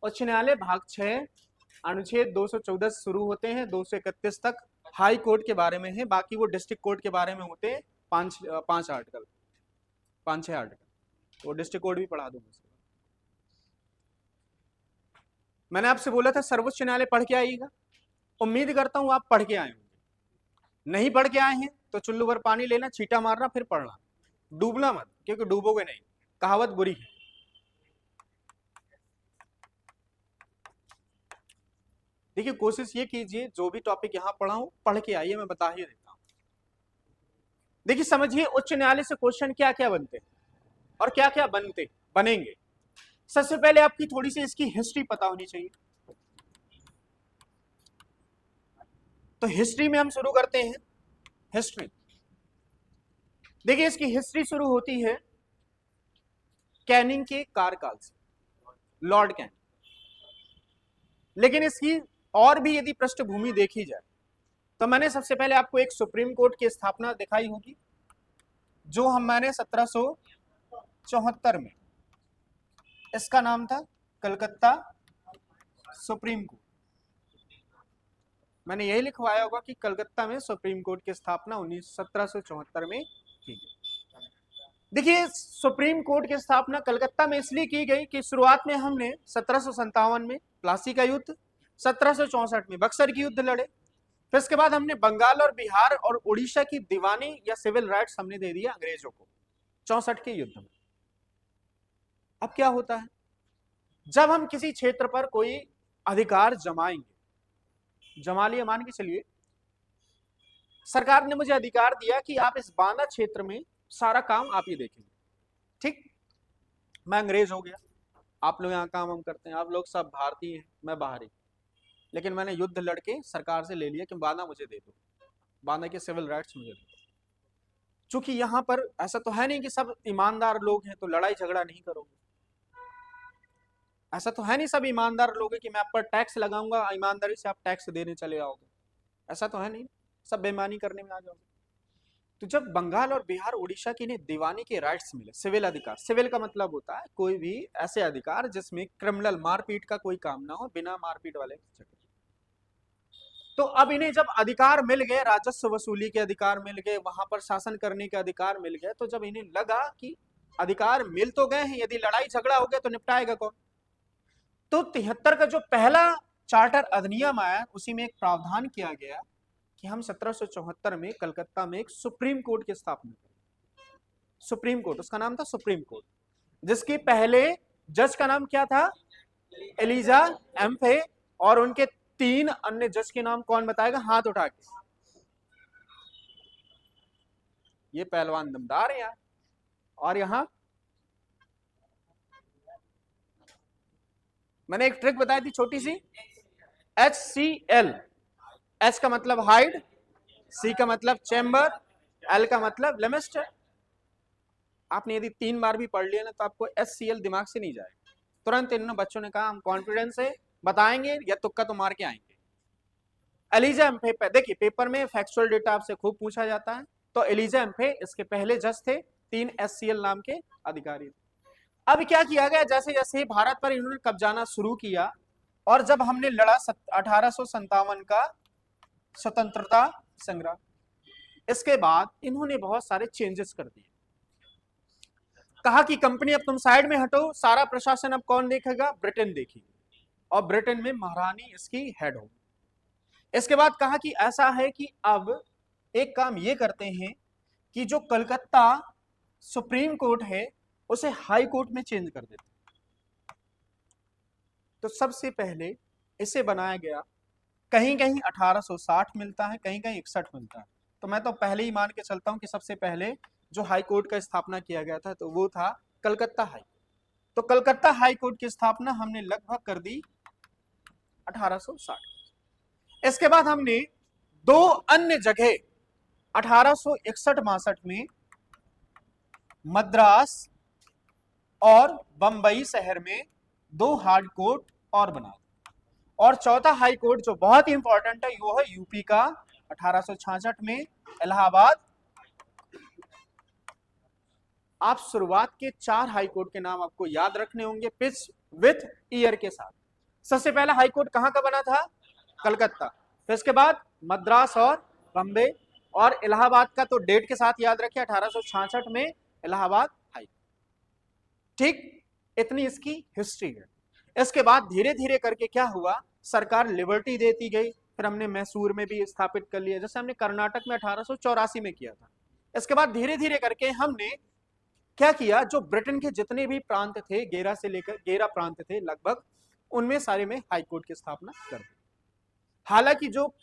उच्च न्यायालय भाग 6 अनुच्छेद 214 शुरू होते हैं, 231 तक हाई कोर्ट के बारे में है, बाकी वो डिस्ट्रिक्ट कोर्ट के बारे में होते हैं। पांच आर्टिकल, 5-6 आर्टिकल, वो डिस्ट्रिक्ट कोर्ट भी पढ़ा दूंगा। मैंने आपसे बोला था सर्वोच्च न्यायालय पढ़ के आइएगा, उम्मीद करता हूं आप पढ़ के आए होंगे। नहीं पढ़ के आए हैं तो चुल्लू भर पानी लेना, छींटा मारना, फिर पढ़ना, डूबना मत, क्योंकि डूबोगे नहीं, कहावत बुरी है। देखिए कोशिश ये कीजिए जो भी टॉपिक यहां पढ़ा हूं पढ़ के आइए, मैं बता ही देता हूं। देखिए समझिए उच्च न्यायालय से क्वेश्चन क्या क्या बनते हैं और क्या क्या बनेंगे। सबसे पहले आपकी थोड़ी सी इसकी हिस्ट्री पता होनी चाहिए। तो हिस्ट्री में हम शुरू करते हैं। हिस्ट्री देखिए, इसकी हिस्ट्री शुरू होती है कैनिंग के कार्यकाल से, लॉर्ड कैनिंग। लेकिन इसकी और भी यदि पृष्ठभूमि देखी जाए तो मैंने सबसे पहले आपको एक सुप्रीम कोर्ट की स्थापना दिखाई होगी, जो मैंने 1774 में, इसका नाम था कलकत्ता सुप्रीम कोर्ट। मैंने यही लिखवाया होगा कि कलकत्ता में सुप्रीम कोर्ट की स्थापना 1774 में की गई। देखिए सुप्रीम कोर्ट की स्थापना कलकत्ता में इसलिए की गई कि शुरुआत में हमने 1757 में प्लासी का युद्ध, 1764 में बक्सर की युद्ध लड़े, फिर इसके बाद हमने बंगाल और बिहार और उड़ीसा की दीवानी या सिविल राइट्स हमने दे दिया अंग्रेजों को 64 के युद्ध में। अब क्या होता है, जब हम किसी क्षेत्र पर कोई अधिकार जमाएंगे, जमा लिया, मान के चलिए सरकार ने मुझे अधिकार दिया कि आप इस बांदा क्षेत्र में सारा काम आप ही देखेंगे, ठीक। मैं अंग्रेज हो गया, आप लोग यहाँ काम हम करते हैं, आप लोग सब भारतीय हैं, मैं बाहरी। लेकिन मैंने युद्ध लड़के सरकार से ले लिया कि बांदा मुझे दे दो, बांदा के सिविल राइट्स मुझे दे दो। चूंकि यहाँ पर ऐसा तो है नहीं कि सब ईमानदार लोग हैं तो लड़ाई झगड़ा नहीं करोगे, ऐसा तो है नहीं सब ईमानदार लोग हैं कि मैं आप पर टैक्स लगाऊंगा, ईमानदारी से आप टैक्स देने चले आओगे, ऐसा तो है नहीं, सब बेईमानी करने में आ जाओगे। तो जब बंगाल और बिहार उड़ीसा की ने दीवानी के राइट्स मिले, सिविल अधिकार, सिविल का मतलब होता है कोई भी ऐसे अधिकार जिसमें क्रिमिनल मारपीट का कोई काम ना हो, बिना मारपीट वाले। तो अब इन्हें जब अधिकार मिल गए, राजस्व वसूली के अधिकार मिल गए, वहां पर शासन करने के अधिकार मिल गए, तो जब इन्हें लगा कि अधिकार मिल तो गए हैं, यदि लड़ाई झगड़ा हो गया तो निपटाएगा कौन। तो 73 का जो पहला चार्टर अधिनियम आया, उसी में एक प्रावधान किया गया कि हम 1774 में कलकत्ता में एक सुप्रीम कोर्ट की स्थापना करें। सुप्रीम कोर्ट, उसका नाम था सुप्रीम कोर्ट, जिसके पहले जज का नाम क्या था, एलिजा एम्फे, और उनके 3 अन्य जज के नाम कौन बताएगा, हाथ उठा के। ये पहलवान दमदार है यार। और यहां मैंने एक ट्रिक बताई थी छोटी सी, HCL, H का मतलब हाइड, C का मतलब चैम्बर, L का मतलब लिमिस्टर। आपने यदि 3 बार भी पढ़ लिया ना तो आपको HCL दिमाग से नहीं जाएगा। तुरंत इन बच्चों ने कहा हम कॉन्फिडेंस से बताएंगे या तुक्का तो मार के आएंगे। एलिजा एम्फे, देखिए पेपर में फैक्चुअल डेटा आपसे खूब पूछा जाता है, तो एलिजा एम्फे इसके पहले जज थे, 3 HCL नाम के अधिकारी। अब क्या किया गया, जैसे जैसे भारत पर इन्होंने कब्जाना शुरू किया और जब हमने लड़ा 1857 का स्वतंत्रता संग्राम, इसके बाद इन्होंने बहुत सारे चेंजेस कर दिए। कहा कि कंपनी अब तुम साइड में हटो, सारा प्रशासन अब कौन देखेगा, ब्रिटेन देखेगी, और ब्रिटेन में महारानी इसकी हेड हो। इसके बाद कहा कि ऐसा है कि अब एक काम ये करते हैं कि जो कलकत्ता सुप्रीम कोर्ट है उसे हाई कोर्ट में चेंज कर देते। तो सबसे पहले इसे बनाया गया, कहीं कहीं 1860 मिलता है, कहीं कहीं 61 मिलता है, तो मैं तो पहले ही मान के चलता हूं कि सबसे पहले जो हाई कोर्ट का स्थापना किया गया था तो वो था कलकत्ता हाई। तो कलकत्ता हाई कोर्ट की स्थापना हमने लगभग कर दी 1860। इसके बाद हमने 2 अन्य जगह 1861-62 में मद्रास और बंबई शहर में 2 हार्ड कोर्ट और बना दिया, और चौथा हाई कोर्ट जो बहुत ही इंपॉर्टेंट है वो है यूपी का 1866 में इलाहाबाद। आप शुरुआत के 4 हाई कोर्ट के नाम आपको याद रखने होंगे पिच विथ ईयर के साथ। सबसे पहला हाई कोर्ट कहाँ का बना था? कलकत्ता। फिर इसके बाद मद्रास और बम्बे, और इलाहाबाद का तो डेट के साथ याद रखिए 1866 में इलाहाबाद हाई। ठीक, इतनी इसकी हिस्ट्री है। इसके बाद धीरे धीरे करके क्या हुआ, सरकार लिबर्टी देती गई, फिर हमने मैसूर में भी स्थापित कर लिया, जैसे हमने कर्नाटक में 1884 में किया था। इसके बाद धीरे धीरे करके हमने क्या किया, जो ब्रिटेन के जितने भी प्रांत थे, 11 से लेकर 11 प्रांत थे लगभग, उनमें सारे में हाई कोर्ट की स्थापना कर दी। हालांकि जो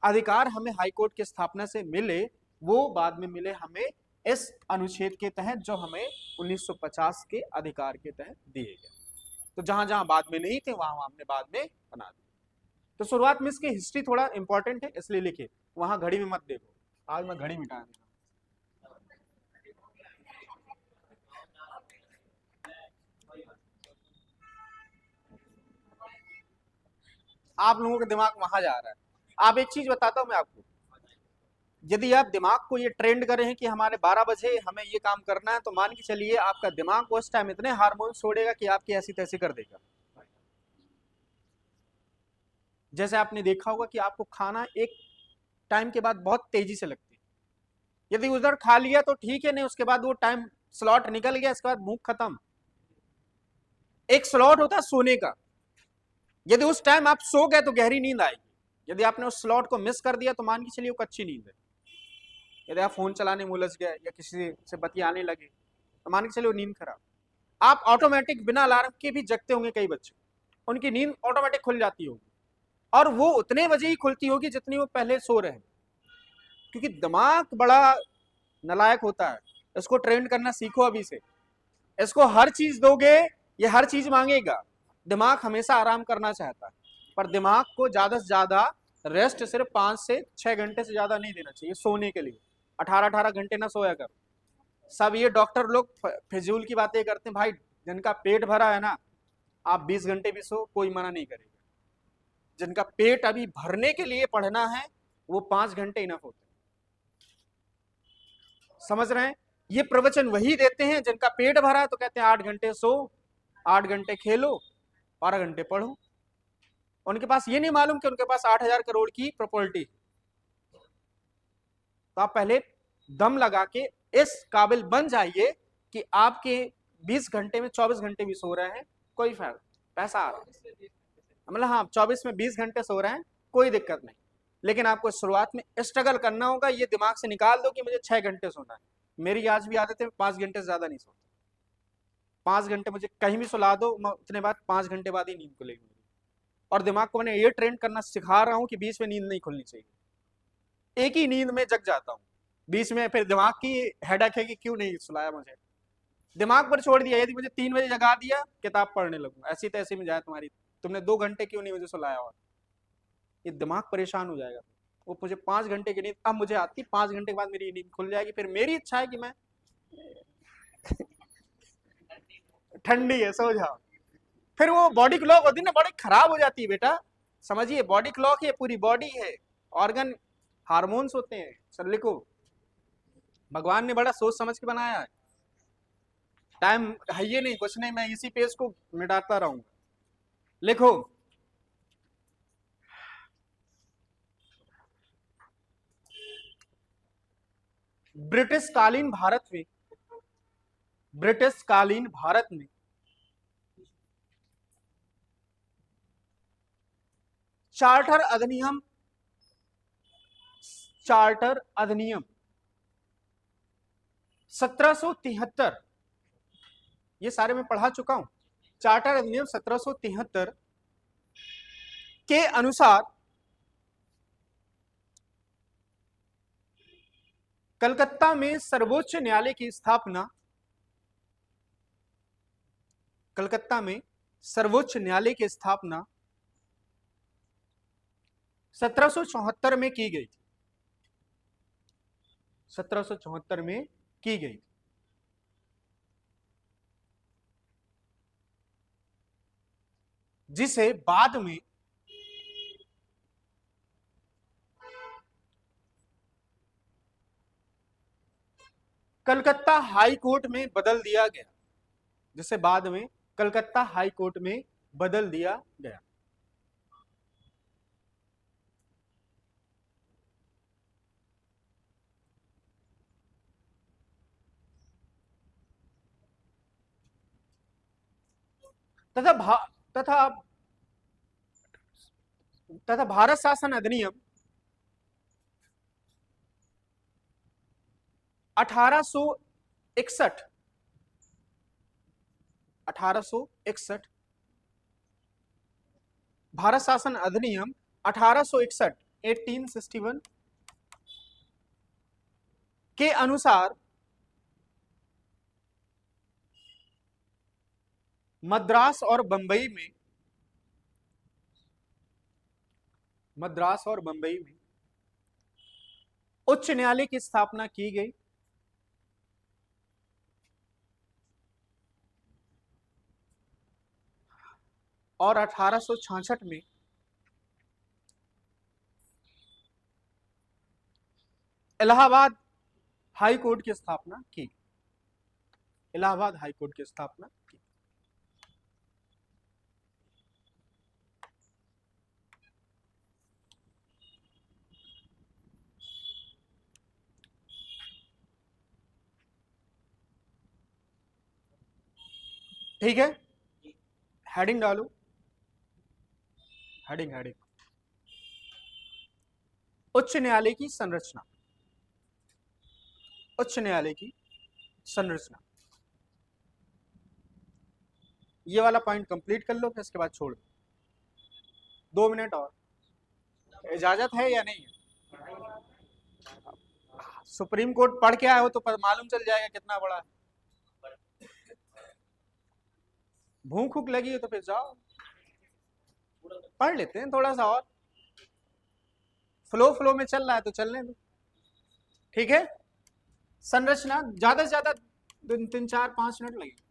अधिकार हमें हाई कोर्ट की स्थापना से मिले वो बाद में मिले हमें इस अनुच्छेद के तहत, जो हमें 1950 के अधिकार के तहत दिए गए। तो जहां जहां बाद में नहीं थे वहां हमने बाद में बना दिए। तो शुरुआत में इसकी हिस्ट्री थोड़ा इंपॉर्टेंट है, इसलिए लिखे, वहां घड़ी में मत देखो, आज मैं घड़ी मिटा दूंगा। आप लोगों का दिमाग वहां जा रहा है। आप एक चीज बताता हूं मैं आपको, यदि आप दिमाग को ये ट्रेंड करें हैं कि हमारे 12 बजे हमें ये काम करना है, तो मान के चलिए आपका दिमाग उस टाइम इतने हार्मोन छोड़ेगा कि आपकी ऐसी तैसी कर देगा। जैसे आपने देखा होगा कि आपको खाना एक टाइम के बाद बहुत तेजी से लगती है, यदि उधर खा लिया तो ठीक है, नहीं उसके बाद वो टाइम स्लॉट निकल गया, इसके बाद भूख खत्म। एक स्लॉट होता है सोने का, यदि उस टाइम आप सो गए तो गहरी नींद आएगी, यदि आपने उस स्लॉट को मिस कर दिया तो मान के चलिए वो कच्ची नींद है। यदि आप फोन चलाने में उलझ गए या किसी से बतियाने लगे तो मान के चलिए वो नींद खराब। आप ऑटोमेटिक बिना अलार्म के भी जगते होंगे, कई बच्चे उनकी नींद ऑटोमेटिक खुल जाती होगी, और वो उतने बजे ही खुलती होगी जितनी वो पहले सो रहे हैं, क्योंकि दिमाग बड़ा नालायक होता है, इसको ट्रेंड करना सीखो अभी से। इसको हर चीज दोगे ये हर चीज मांगेगा। दिमाग हमेशा आराम करना चाहता है, पर दिमाग को ज्यादा से ज्यादा रेस्ट सिर्फ 5 से 6 घंटे से ज्यादा नहीं देना चाहिए सोने के लिए। 18-18 घंटे ना सोया कर। सब ये डॉक्टर लोग फिजूल की बातें करते हैं, भाई जिनका पेट भरा है ना, आप 20 घंटे भी सो, कोई मना नहीं करेगा। जिनका पेट अभी भरने के लिए पढ़ना है वो 5 घंटे इनफ होते हैं। समझ रहे हैं? ये प्रवचन वही देते हैं जिनका पेट भरा है, तो कहते हैं 8 घंटे सो, 8 घंटे खेलो, 12 घंटे पढ़ो। उनके पास ये नहीं मालूम कि उनके पास 8,000 करोड़ की प्रॉपर्टी। तो आप पहले दम लगा के इस काबिल बन जाइए कि आपके 20 घंटे में 24 घंटे भी सो रहे हैं, कोई फायदा, पैसा आ रहा है, मतलब हाँ 24 में 20 घंटे सो रहे हैं, कोई दिक्कत नहीं। लेकिन आपको शुरुआत में स्ट्रगल करना होगा, ये दिमाग से निकाल दो कि मुझे 6 घंटे सोना है। मेरी आज भी आदत है 5 घंटे से ज्यादा नहीं सोता। 5 घंटे मुझे कहीं भी सुला दो, मैं उतने बाद 5 घंटे बाद ही नींद खुलेगी मेरी। और दिमाग को मैंने ये ट्रेन करना सिखा रहा हूँ कि बीच में नींद नहीं खुलनी चाहिए। एक ही नींद में जग जाता हूँ, बीच में फिर दिमाग की हेडक है कि क्यों नहीं सुलाया मुझे, दिमाग पर छोड़ दिया। यदि मुझे 3 बजे जगा दिया, किताब पढ़ने लगूँ, ऐसी तैसी में जाए तुम्हारी, तुमने 2 घंटे क्यों नहीं मुझे सुलाया, और ये दिमाग परेशान हो जाएगा। वो मुझे 5 घंटे की नींद अब मुझे आती, 5 घंटे के बाद मेरी नींद खुल जाएगी, फिर मेरी इच्छा है कि मैं ठंडी है सो जाओ। फिर वो बॉडी क्लॉक होती है ना, बॉडी खराब हो जाती है बेटा, समझिए। बॉडी क्लॉक है, पूरी बॉडी है, ऑर्गन हार्मोन्स होते हैं। सर लिखो, भगवान ने बड़ा सोच समझ के बनाया है। टाइम है ये नहीं, कुछ नहीं, मैं इसी पेज को मिटाता रहूंगा। लिखो, ब्रिटिश कालीन भारत में, ब्रिटिश कालीन भारत में चार्टर अधिनियम, चार्टर अधिनियम 1773, ये सारे मैं पढ़ा चुका हूं। चार्टर अधिनियम 1773 के अनुसार कलकत्ता में सर्वोच्च न्यायालय की स्थापना, कलकत्ता में सर्वोच्च न्यायालय की स्थापना 1774 में की गई थी। 1774 में की गई थी, जिसे बाद में कलकत्ता हाई कोर्ट में बदल दिया गया, जिसे बाद में कलकत्ता हाई कोर्ट में बदल दिया गया। तथा तथा तथा भारत शासन अधिनियम 1861 1861 भारत शासन अधिनियम 1861 1861 के अनुसार मद्रास और बंबई में उच्च न्यायालय की स्थापना की गई। और 1866 में इलाहाबाद हाई कोर्ट की स्थापना की। इलाहाबाद हाई कोर्ट की स्थापना की। ठीक है, हेडिंग डालो, हेडिंग उच्च न्यायालय की संरचना। उच्च न्यायालय की संरचना, ये वाला पॉइंट कंप्लीट कर लो, फिर इसके बाद छोड़ दो। 2 मिनट और, इजाजत है या नहीं है? सुप्रीम कोर्ट पढ़ के आए हो तो मालूम चल जाएगा कितना बड़ा है। भूख भूख लगी हो तो फिर जाओ पढ़ लेते हैं थोड़ा सा और, फ्लो में चल रहा है तो चलने दो। ठीक है, संरचना ज्यादा से ज्यादा 3-4-5 मिनट लगेंगे।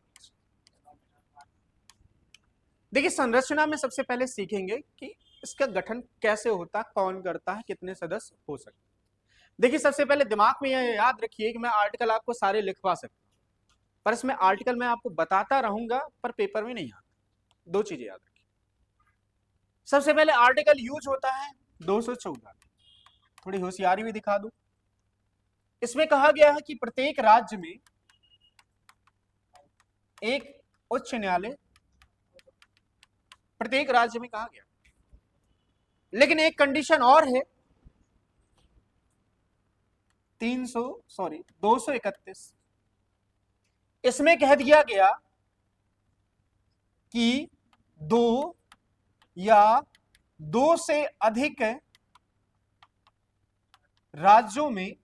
देखिए, संरचना में सबसे पहले सीखेंगे कि इसका गठन कैसे होता है, कौन करता है, कितने सदस्य हो सकते। देखिए, सबसे पहले दिमाग में यह याद रखिए कि मैं आर्टिकल आपको सारे लिखवा सकता हूं, पर इसमें आर्टिकल मैं आपको बताता रहूंगा, पर पेपर में नहीं आता। 2 चीजें याद रखिए। सबसे पहले आर्टिकल यूज होता है 214, थोड़ी होशियारी भी दिखा दूं। इसमें कहा गया है कि प्रत्येक राज्य में एक उच्च न्यायालय, प्रत्येक राज्य में कहा गया, लेकिन एक कंडीशन और है, 231। इसमें कह दिया गया कि 2 या 2 से अधिक राज्यों में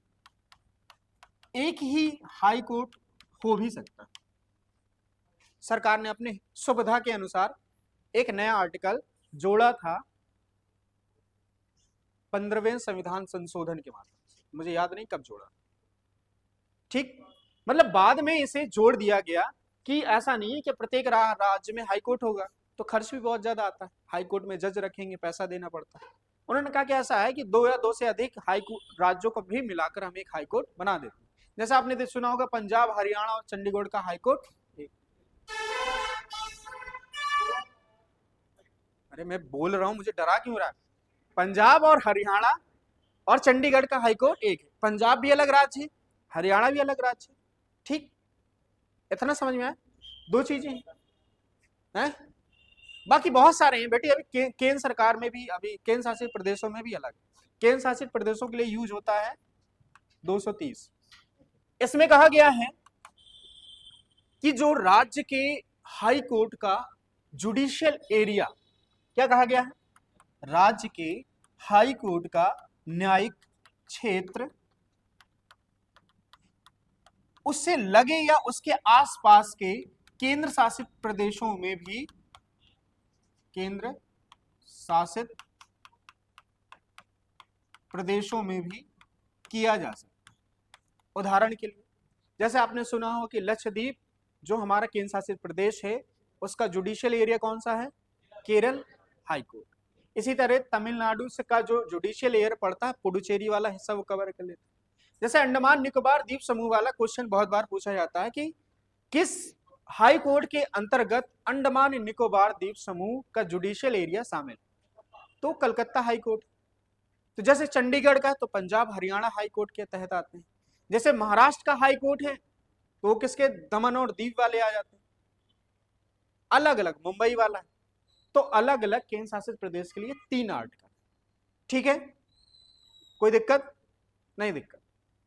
एक ही हाई कोर्ट हो भी सकता है। सरकार ने अपने सुविधा के अनुसार एक नया आर्टिकल जोड़ा था 15वें संविधान संशोधन के माध्यम से, मुझे याद नहीं कब जोड़ा। ठीक, मतलब बाद में इसे जोड़ दिया गया कि ऐसा नहीं है कि प्रत्येक राज्य में हाई कोर्ट होगा तो खर्च भी बहुत ज्यादा आता है, हाई कोर्ट में जज रखेंगे, पैसा देना पड़ता है। उन्होंने कहा कि ऐसा है कि 2 या 2 से अधिक हाई कोर्ट राज्यों को भी मिलाकर हम एक हाई कोर्ट बना देते हैं। जैसा आपने सुना होगा पंजाब, हरियाणा और चंडीगढ़ का हाई कोर्ट। अरे मैं बोल रहा हूं, मुझे डरा क्यों रहा है? पंजाब और हरियाणा और चंडीगढ़ का हाई कोर्ट एक है। पंजाब भी अलग राज्य है, हरियाणा भी अलग राज्य है। ठीक, इतना समझ में आया? 2 चीजें हैं, बाकी बहुत सारे हैं बेटी। अभी केंद्र सरकार में भी, अभी केंद्र शासित प्रदेशों में भी अलग, केंद्र शासित प्रदेशों के लिए यूज होता है 230। इसमें कहा गया है कि जो राज्य के हाई कोर्ट का जुडिशियल एरिया, क्या कहा गया है? राज्य के हाई कोर्ट का न्यायिक क्षेत्र उससे लगे या उसके आसपास के केंद्र शासित प्रदेशों में भी, केंद्र शासित प्रदेशों में भी किया जा सकता है। उदाहरण के लिए, जैसे आपने सुना हो कि लक्षद्वीप जो हमारा केंद्र शासित प्रदेश है, उसका जुडिशियल एरिया कौन सा है? Kerala high court. इसी तरह तमिलनाडु का जो जुडिशियल एरिया पड़ता है, पुडुचेरी वाला हिस्सा, वो कवर कर लेते हैं। जैसे अंडमान निकोबार द्वीप समूह वाला क्वेश्चन बहुत बार पूछा जाता है कि किस हाई कोर्ट के अंतर्गत अंडमान निकोबार द्वीप समूह का जुडिशियल एरिया शामिल? तो कलकत्ता हाई कोर्ट। तो जैसे चंडीगढ़ का तो पंजाब हरियाणा हाई कोर्ट के तहत आते हैं। जैसे महाराष्ट्र का हाई कोर्ट है तो वो किसके? दमन और दीव वाले आ जाते हैं। अलग अलग मुंबई वाला है, तो अलग अलग केंद्र शासित प्रदेश के लिए 3 आर्टिकल। ठीक है, कोई दिक्कत नहीं? दिक्कत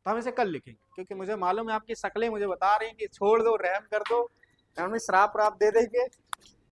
तो हम इसे कल लिखेंगे, क्योंकि मुझे मालूम है आपकी शक्लें मुझे बता रही हैं कि छोड़ दो, रहम कर दो, हमें श्राप दे देंगे।